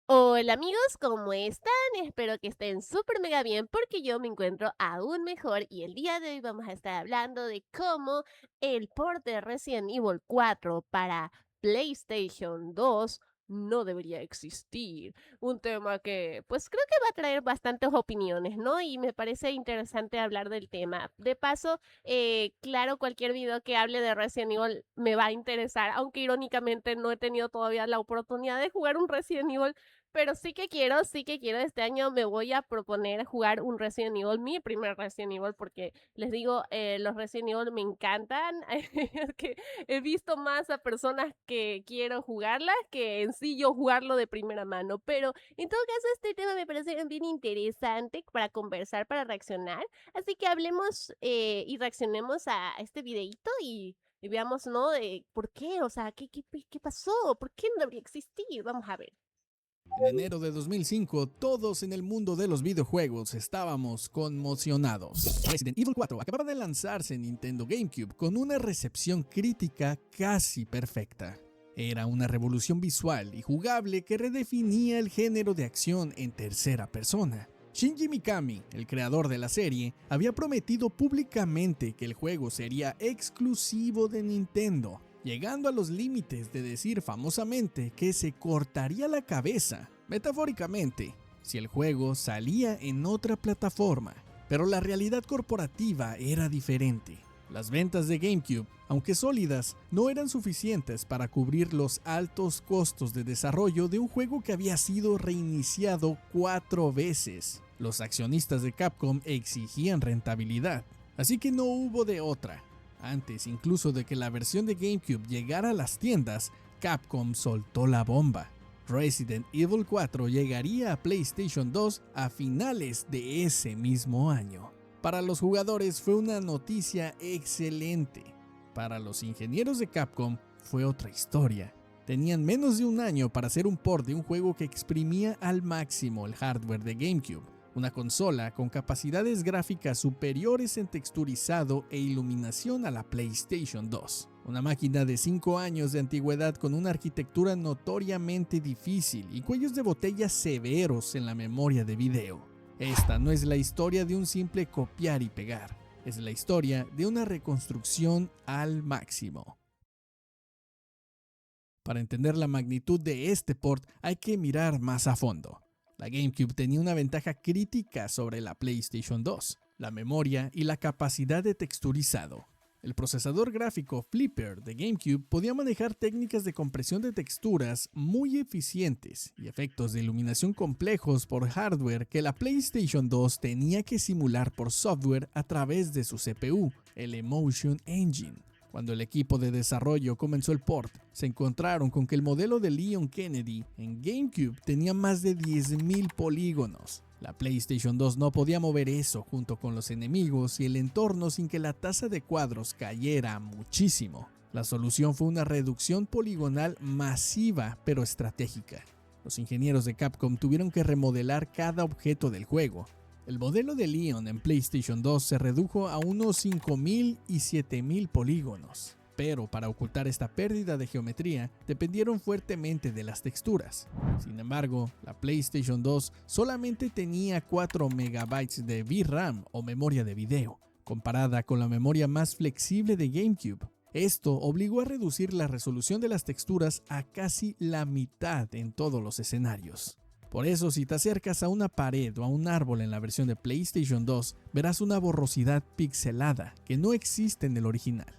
Hola amigos, ¿cómo están? Espero que estén súper mega bien porque yo me encuentro aún mejor y el día de hoy vamos a estar hablando de cómo el port de Resident Evil 4 para PlayStation 2 no debería existir. Un tema que pues creo que va a traer bastantes opiniones, ¿no? Y me parece interesante hablar del tema. De paso, claro, cualquier video que hable de Resident Evil me va a interesar, aunque irónicamente no he tenido todavía la oportunidad de jugar un Resident Evil, pero sí que quiero, este año me voy a proponer jugar un Resident Evil, mi primer Resident Evil, porque les digo, los Resident Evil me encantan, es que he visto más a personas que quiero jugarlas que en sí yo jugarlo de primera mano, pero en todo caso este tema me parece bien interesante para conversar, para reaccionar, así que hablemos y reaccionemos a este videito y veamos, ¿no? De por qué, o sea, ¿qué pasó? ¿Por qué no debería existir? Vamos a ver. En enero de 2005, todos en el mundo de los videojuegos estábamos conmocionados. Resident Evil 4 acababa de lanzarse en Nintendo GameCube con una recepción crítica casi perfecta. Era una revolución visual y jugable que redefinía el género de acción en tercera persona. Shinji Mikami, el creador de la serie, había prometido públicamente que el juego sería exclusivo de Nintendo, llegando a los límites de decir famosamente que se cortaría la cabeza, metafóricamente, si el juego salía en otra plataforma. Pero la realidad corporativa era diferente. Las ventas de GameCube, aunque sólidas, no eran suficientes para cubrir los altos costos de desarrollo de un juego que había sido reiniciado 4 veces. Los accionistas de Capcom exigían rentabilidad, así que no hubo de otra. Antes incluso de que la versión de GameCube llegara a las tiendas, Capcom soltó la bomba. Resident Evil 4 llegaría a PlayStation 2 a finales de ese mismo año. Para los jugadores fue una noticia excelente. Para los ingenieros de Capcom fue otra historia. Tenían menos de un año para hacer un port de un juego que exprimía al máximo el hardware de GameCube, una consola con capacidades gráficas superiores en texturizado e iluminación a la PlayStation 2. Una máquina de 5 años de antigüedad con una arquitectura notoriamente difícil y cuellos de botella severos en la memoria de video. Esta no es la historia de un simple copiar y pegar, es la historia de una reconstrucción al máximo. Para entender la magnitud de este port hay que mirar más a fondo. La GameCube tenía una ventaja crítica sobre la PlayStation 2, la memoria y la capacidad de texturizado. El procesador gráfico Flipper de GameCube podía manejar técnicas de compresión de texturas muy eficientes y efectos de iluminación complejos por hardware que la PlayStation 2 tenía que simular por software a través de su CPU, el Emotion Engine. Cuando el equipo de desarrollo comenzó el port, se encontraron con que el modelo de Leon Kennedy en GameCube tenía más de 10.000 polígonos. La PlayStation 2 no podía mover eso junto con los enemigos y el entorno sin que la tasa de cuadros cayera muchísimo. La solución fue una reducción poligonal masiva pero estratégica. Los ingenieros de Capcom tuvieron que remodelar cada objeto del juego. El modelo de Leon en PlayStation 2 se redujo a unos 5.000 y 7.000 polígonos, pero para ocultar esta pérdida de geometría dependieron fuertemente de las texturas. Sin embargo, la PlayStation 2 solamente tenía 4 MB de VRAM o memoria de video, comparada con la memoria más flexible de GameCube. Esto obligó a reducir la resolución de las texturas a casi la mitad en todos los escenarios. Por eso, si te acercas a una pared o a un árbol en la versión de PlayStation 2, verás una borrosidad pixelada que no existe en el original.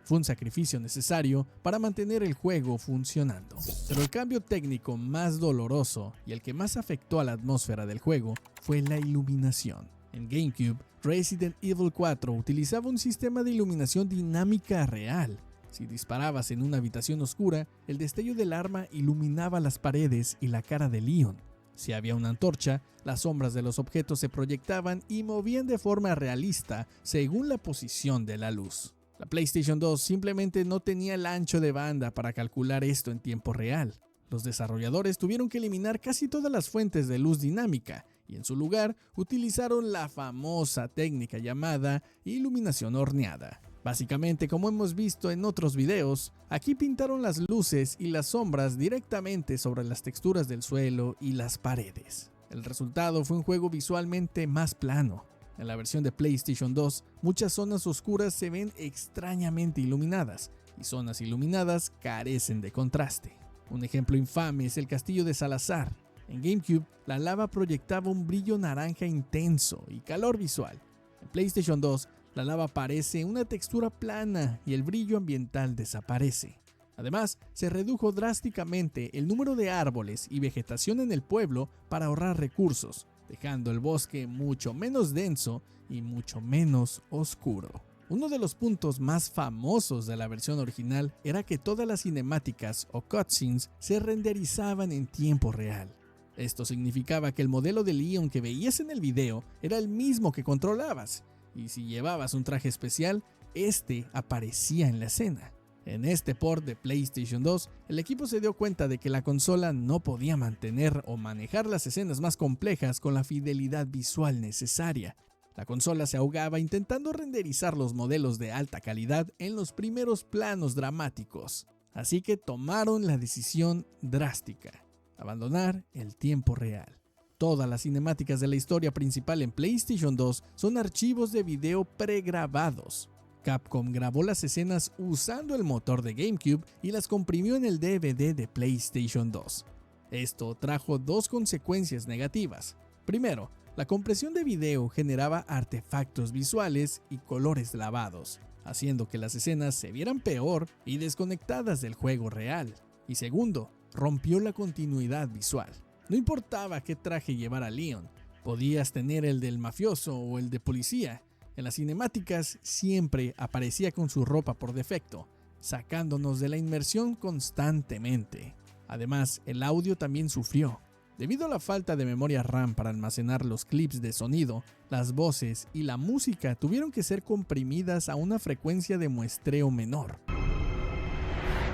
Fue un sacrificio necesario para mantener el juego funcionando. Pero el cambio técnico más doloroso y el que más afectó a la atmósfera del juego fue la iluminación. En GameCube, Resident Evil 4 utilizaba un sistema de iluminación dinámica real. Si disparabas en una habitación oscura, el destello del arma iluminaba las paredes y la cara de Leon. Si había una antorcha, las sombras de los objetos se proyectaban y movían de forma realista según la posición de la luz. La PlayStation 2 simplemente no tenía el ancho de banda para calcular esto en tiempo real. Los desarrolladores tuvieron que eliminar casi todas las fuentes de luz dinámica y en su lugar utilizaron la famosa técnica llamada iluminación horneada. Básicamente, como hemos visto en otros videos, aquí pintaron las luces y las sombras directamente sobre las texturas del suelo y las paredes. El resultado fue un juego visualmente más plano. En la versión de PlayStation 2, muchas zonas oscuras se ven extrañamente iluminadas, y zonas iluminadas carecen de contraste. Un ejemplo infame es el castillo de Salazar. En GameCube, la lava proyectaba un brillo naranja intenso y calor visual. En PlayStation 2, la lava parece una textura plana y el brillo ambiental desaparece. Además, se redujo drásticamente el número de árboles y vegetación en el pueblo para ahorrar recursos, dejando el bosque mucho menos denso y mucho menos oscuro. Uno de los puntos más famosos de la versión original era que todas las cinemáticas o cutscenes se renderizaban en tiempo real. Esto significaba que el modelo de Leon que veías en el video era el mismo que controlabas, y si llevabas un traje especial, este aparecía en la escena. En este port de PlayStation 2, el equipo se dio cuenta de que la consola no podía mantener o manejar las escenas más complejas con la fidelidad visual necesaria. La consola se ahogaba intentando renderizar los modelos de alta calidad en los primeros planos dramáticos. Así que tomaron la decisión drástica: abandonar el tiempo real. Todas las cinemáticas de la historia principal en PlayStation 2 son archivos de video pregrabados. Capcom grabó las escenas usando el motor de GameCube y las comprimió en el DVD de PlayStation 2. Esto trajo dos consecuencias negativas. Primero, la compresión de video generaba artefactos visuales y colores lavados, haciendo que las escenas se vieran peor y desconectadas del juego real. Y segundo, rompió la continuidad visual. No importaba qué traje llevara Leon, podías tener el del mafioso o el de policía. En las cinemáticas siempre aparecía con su ropa por defecto, sacándonos de la inmersión constantemente. Además, el audio también sufrió. Debido a la falta de memoria RAM para almacenar los clips de sonido, las voces y la música tuvieron que ser comprimidas a una frecuencia de muestreo menor.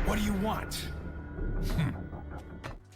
What do you want?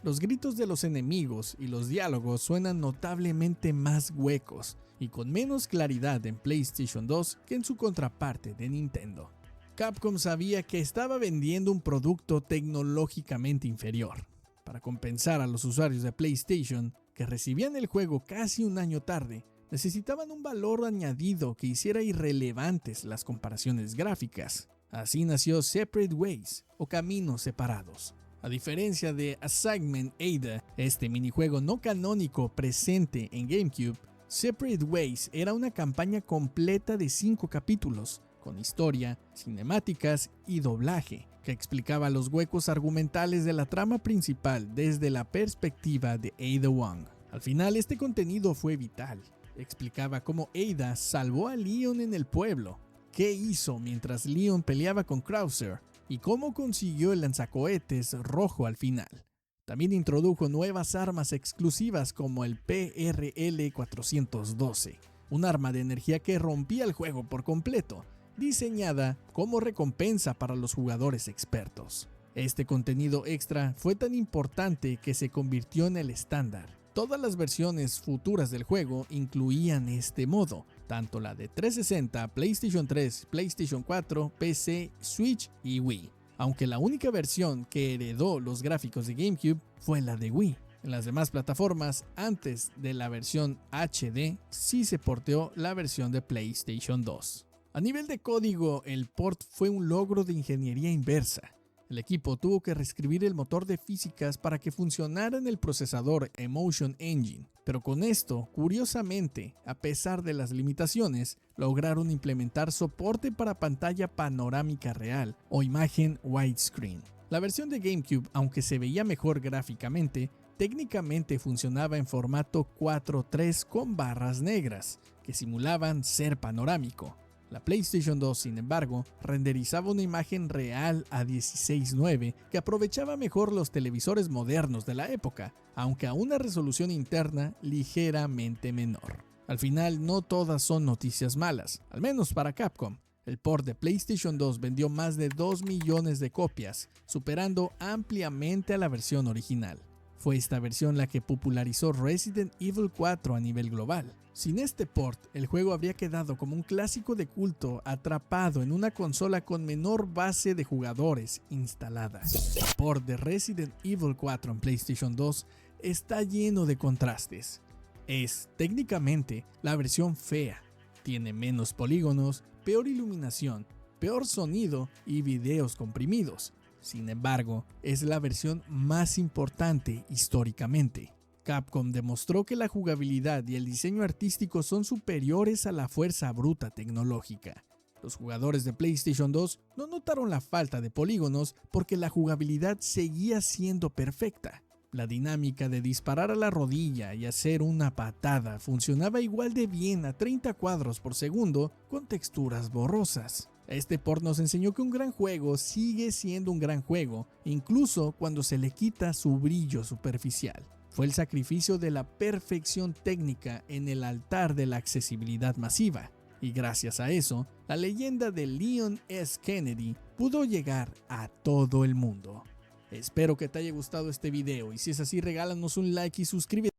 Los gritos de los enemigos y los diálogos suenan notablemente más huecos y con menos claridad en PlayStation 2 que en su contraparte de Nintendo. Capcom sabía que estaba vendiendo un producto tecnológicamente inferior. Para compensar a los usuarios de PlayStation, que recibían el juego casi un año tarde, necesitaban un valor añadido que hiciera irrelevantes las comparaciones gráficas. Así nació Separate Ways, o Caminos Separados. A diferencia de Assignment Ada, este minijuego no canónico presente en GameCube, Separate Ways era una campaña completa de 5 capítulos, con historia, cinemáticas y doblaje, que explicaba los huecos argumentales de la trama principal desde la perspectiva de Ada Wong. Al final, este contenido fue vital. Explicaba cómo Ada salvó a Leon en el pueblo, qué hizo mientras Leon peleaba con Krauser y cómo consiguió el lanzacohetes rojo al final. También introdujo nuevas armas exclusivas como el PRL-412, un arma de energía que rompía el juego por completo, diseñada como recompensa para los jugadores expertos. Este contenido extra fue tan importante que se convirtió en el estándar. Todas las versiones futuras del juego incluían este modo, tanto la de 360, PlayStation 3, PlayStation 4, PC, Switch y Wii, aunque la única versión que heredó los gráficos de GameCube fue la de Wii. En las demás plataformas, antes de la versión HD, sí se porteó la versión de PlayStation 2. A nivel de código, el port fue un logro de ingeniería inversa. El equipo tuvo que reescribir el motor de físicas para que funcionara en el procesador Emotion Engine, pero con esto, curiosamente, a pesar de las limitaciones, lograron implementar soporte para pantalla panorámica real o imagen widescreen. La versión de GameCube, aunque se veía mejor gráficamente, técnicamente funcionaba en formato 4:3 con barras negras, que simulaban ser panorámico. La PlayStation 2, sin embargo, renderizaba una imagen real a 16:9 que aprovechaba mejor los televisores modernos de la época, aunque a una resolución interna ligeramente menor. Al final, no todas son noticias malas, al menos para Capcom. El port de PlayStation 2 vendió más de 2 millones de copias, superando ampliamente a la versión original. Fue esta versión la que popularizó Resident Evil 4 a nivel global. Sin este port, el juego habría quedado como un clásico de culto atrapado en una consola con menor base de jugadores instalada. El port de Resident Evil 4 en PlayStation 2 está lleno de contrastes. Es, técnicamente, la versión fea. Tiene menos polígonos, peor iluminación, peor sonido y videos comprimidos. Sin embargo, es la versión más importante históricamente. Capcom demostró que la jugabilidad y el diseño artístico son superiores a la fuerza bruta tecnológica. Los jugadores de PlayStation 2 no notaron la falta de polígonos porque la jugabilidad seguía siendo perfecta. La dinámica de disparar a la rodilla y hacer una patada funcionaba igual de bien a 30 cuadros por segundo con texturas borrosas. Este port nos enseñó que un gran juego sigue siendo un gran juego, incluso cuando se le quita su brillo superficial. Fue el sacrificio de la perfección técnica en el altar de la accesibilidad masiva, y gracias a eso, la leyenda de Leon S. Kennedy pudo llegar a todo el mundo. Espero que te haya gustado este video y si es así regálanos un like y suscríbete.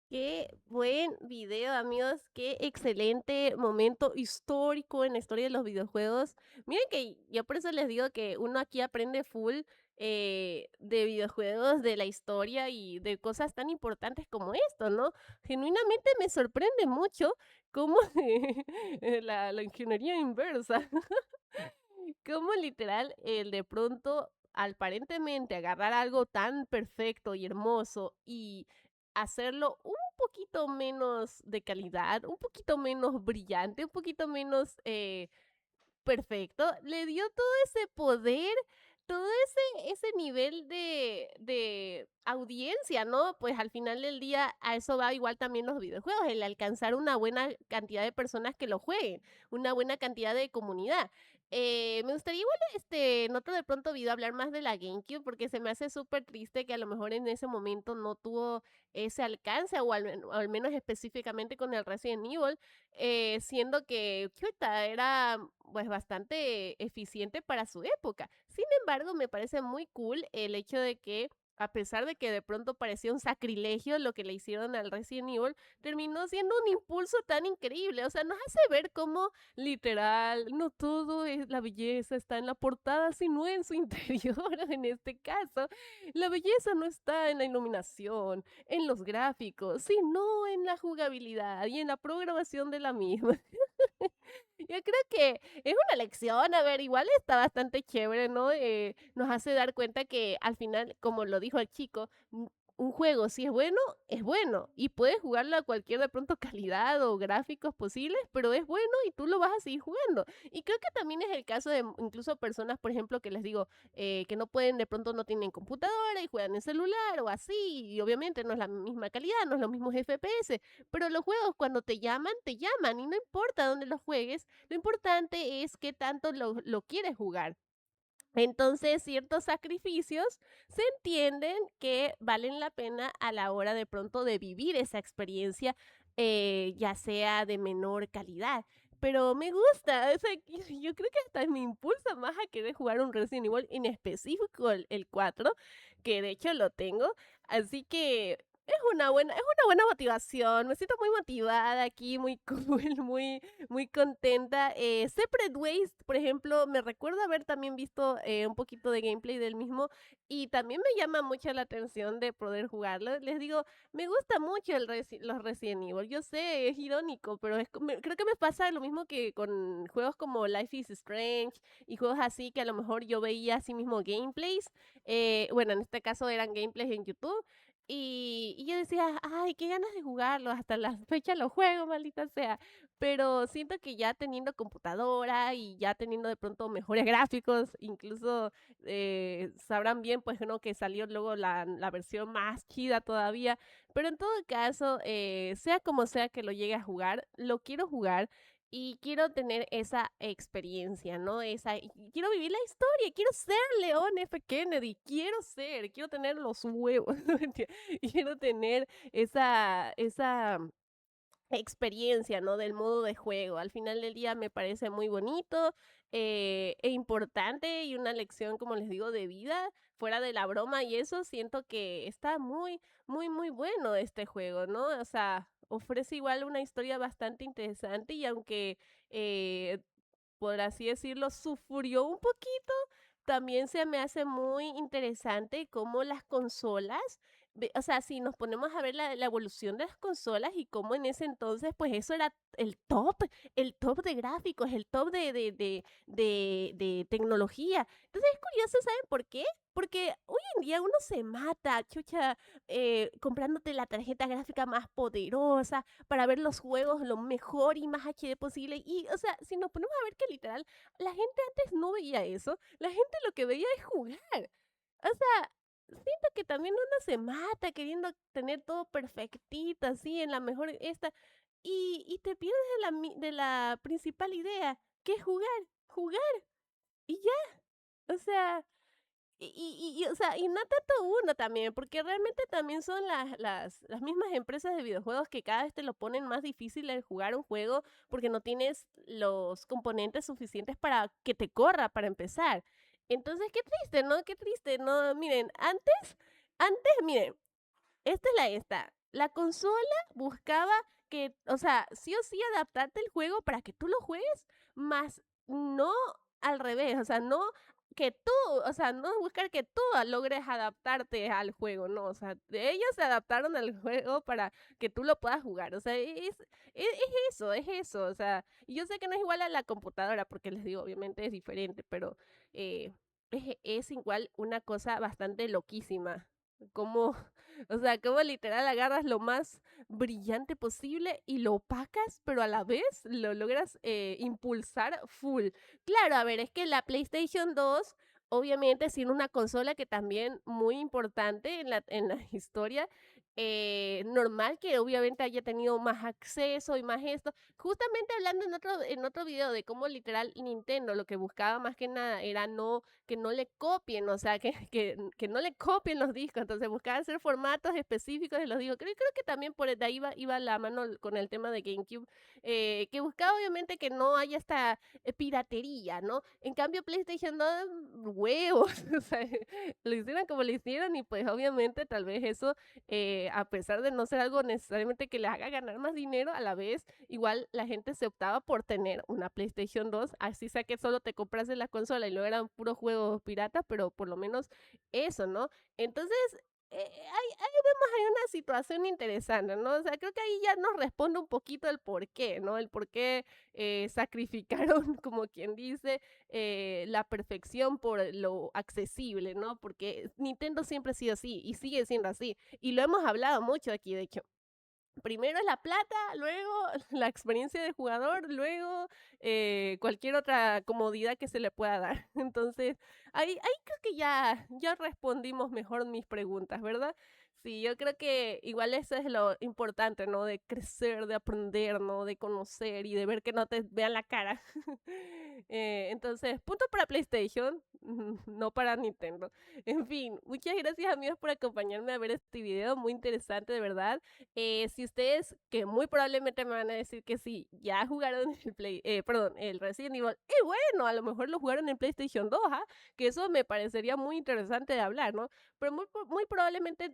Qué buen video, amigos. Qué excelente momento histórico en la historia de los videojuegos. Miren que yo por eso les digo que uno aquí aprende full de videojuegos, de la historia y de cosas tan importantes como esto, ¿no? Genuinamente me sorprende mucho cómo la ingeniería inversa, cómo literal el de pronto aparentemente agarrar algo tan perfecto y hermoso y hacerlo un poquito menos de calidad, un poquito menos brillante, un poquito menos perfecto, le dio todo ese poder, todo ese nivel de audiencia, ¿no? Pues al final del día a eso va igual también los videojuegos, el alcanzar una buena cantidad de personas que lo jueguen, una buena cantidad de comunidad. Me gustaría igual en otro de pronto video hablar más de la GameCube porque se me hace súper triste que a lo mejor en ese momento no tuvo ese alcance o al menos específicamente con el Resident Evil, siendo que chuta, era pues bastante eficiente para su época. Sin embargo, me parece muy cool el hecho de que a pesar de que de pronto parecía un sacrilegio lo que le hicieron al Resident Evil, terminó siendo un impulso tan increíble. O sea, nos hace ver cómo literal, no todo es la belleza está en la portada, sino en su interior. En este caso, la belleza no está en la iluminación, en los gráficos, sino en la jugabilidad y en la programación de la misma. Yo creo que es una lección, a ver, igual está bastante chévere, ¿no? Nos hace dar cuenta que al final, como lo dijo el chico, un juego, si es bueno y puedes jugarlo a cualquier de pronto calidad o gráficos posibles, pero es bueno y tú lo vas a seguir jugando. Y creo que también es el caso de incluso personas, por ejemplo, que les digo, que no pueden, de pronto no tienen computadora y juegan en celular o así, y obviamente no es la misma calidad, no es los mismos FPS, pero los juegos cuando te llaman y no importa dónde los juegues, lo importante es qué tanto lo quieres jugar. Entonces, ciertos sacrificios se entienden que valen la pena a la hora de pronto de vivir esa experiencia, ya sea de menor calidad. Pero me gusta, o sea, yo creo que hasta me impulsa más a querer jugar un Resident Evil, en específico el 4, que de hecho lo tengo. Así que es una buena motivación. Me siento muy motivada aquí, muy cool, muy contenta. Separate Ways, por ejemplo, me recuerdo haber también visto un poquito de gameplay del mismo y también me llama mucho la atención de poder jugarlo. Les digo, me gusta mucho los Resident Evil. Yo sé, es irónico, pero creo que me pasa lo mismo que con juegos como Life is Strange y juegos así que a lo mejor yo veía así mismo gameplays. Bueno, en este caso eran gameplays en YouTube. Y yo decía, ay, qué ganas de jugarlo, hasta la fecha lo juego, maldita sea. Pero siento que ya teniendo computadora y ya teniendo de pronto mejores gráficos, incluso sabrán bien, pues, ¿no? Que salió luego la versión más chida todavía. Pero en todo caso, sea como sea que lo llegue a jugar, lo quiero jugar. Y quiero tener esa experiencia, ¿no? Y quiero vivir la historia, quiero ser Leon F. Kennedy, quiero tener los huevos, ¿no? Mentira, quiero tener esa experiencia, ¿no? Del modo de juego. Al final del día me parece muy bonito e importante y una lección, como les digo, de vida fuera de la broma y eso, siento que está muy, muy, muy bueno este juego, ¿no? O sea, ofrece igual una historia bastante interesante y aunque, eh, por así decirlo, sufrió un poquito, también se me hace muy interesante cómo las consolas, o sea, si nos ponemos a ver la evolución de las consolas y cómo en ese entonces, pues eso era el top de gráficos, el top de tecnología. Entonces es curioso, ¿saben por qué? Porque hoy en día uno se mata, chucha, comprándote la tarjeta gráfica más poderosa para ver los juegos lo mejor y más HD posible. Y, o sea, si nos ponemos a ver que literal, la gente antes no veía eso, la gente lo que veía es jugar. O sea, siento que también uno se mata queriendo tener todo perfectito, así, en la mejor esta, y te pierdes de la principal idea, que es jugar, y ya. O sea, o sea, y no tanto uno también, porque realmente también son las mismas empresas de videojuegos que cada vez te lo ponen más difícil el jugar un juego porque no tienes los componentes suficientes para que te corra para empezar. Entonces, qué triste, ¿no? Qué triste, ¿no? Miren, miren, esta es esta. La consola buscaba que, o sea, sí o sí adaptarte el juego para que tú lo juegues, más no al revés, o sea, no que tú, o sea, no buscar que tú logres adaptarte al juego, no, o sea, ellos se adaptaron al juego para que tú lo puedas jugar, o sea, es eso, o sea, y yo sé que no es igual a la computadora, porque les digo, obviamente es diferente, pero eh, es igual una cosa bastante loquísima, como o sea, como literal agarras lo más brillante posible y lo opacas, pero a la vez lo logras impulsar full. Claro, a ver, es que la PlayStation 2, obviamente, siendo una consola que también muy importante en la historia, normal que obviamente haya tenido más acceso y más esto. Justamente hablando en otro video de cómo literal Nintendo lo que buscaba más que nada era que no le copien, o sea, que no le copien los discos, entonces buscaba hacer formatos específicos de los discos. Creo que también por de ahí iba la mano con el tema de GameCube, que buscaba obviamente que no haya esta piratería, ¿no? En cambio PlayStation 2, huevos, o sea, lo hicieron como lo hicieron y pues obviamente tal vez eso, a pesar de no ser algo necesariamente que le haga ganar más dinero, a la vez igual la gente se optaba por tener una PlayStation 2, así sea que solo te compras la consola y luego eran puros juegos piratas, pero por lo menos eso, ¿no? Entonces, ahí vemos hay una situación interesante, ¿no? O sea, creo que ahí ya nos responde un poquito el por qué, ¿no? El por qué sacrificaron, como quien dice, la perfección por lo accesible, ¿no? Porque Nintendo siempre ha sido así y sigue siendo así. Y lo hemos hablado mucho aquí, de hecho. Primero es la plata, luego la experiencia de jugador, luego cualquier otra comodidad que se le pueda dar. Entonces, ahí creo que ya respondimos mejor mis preguntas, ¿verdad? Sí, yo creo que igual eso es lo importante, ¿no? De crecer, de aprender, ¿no? De conocer y de ver que no te vean la cara. Entonces, punto para PlayStation, no para Nintendo. En fin, muchas gracias amigos por acompañarme a ver este video, muy interesante de verdad. Si ustedes, que muy probablemente me van a decir que sí, ya jugaron el Resident Evil, y bueno, a lo mejor lo jugaron en PlayStation 2, ¿ah? Que eso me parecería muy interesante de hablar, ¿no? Pero muy probablemente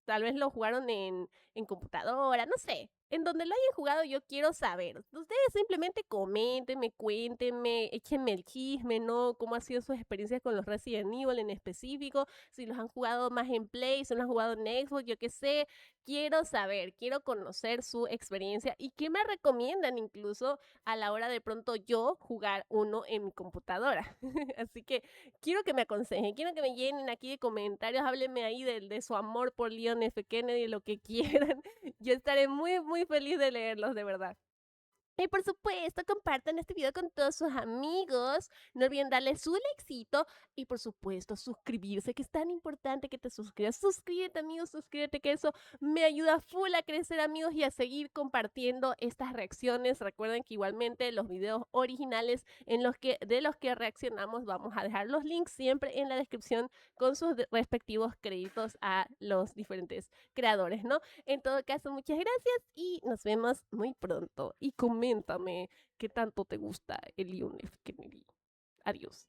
tal vez lo jugaron en computadora, no sé. En donde lo hayan jugado yo quiero saber. Ustedes simplemente coméntenme, cuéntenme, échenme el chisme, ¿no? ¿Cómo han sido sus experiencias con los Resident Evil en específico? Si los han jugado más en Play, si los han jugado en Xbox, yo qué sé. Quiero saber, quiero conocer su experiencia y qué me recomiendan incluso a la hora de pronto yo jugar uno en mi computadora. Así que quiero que me aconsejen, quiero que me llenen aquí de comentarios, háblenme ahí de su amor por Leon F. Kennedy, lo que quieran. Yo estaré muy, muy feliz de leerlos, de verdad. Y por supuesto, compartan este video con todos sus amigos. No olviden darle su likecito y por supuesto suscribirse, que es tan importante que te suscribas. Suscríbete, amigos, suscríbete, que eso me ayuda full a crecer, amigos, y a seguir compartiendo estas reacciones. Recuerden que igualmente los videos originales de los que reaccionamos, vamos a dejar los links siempre en la descripción con sus respectivos créditos a los diferentes creadores, ¿no? En todo caso, muchas gracias y nos vemos muy pronto. Y coméntame qué tanto te gusta el Leon F. Kennedy. Adiós.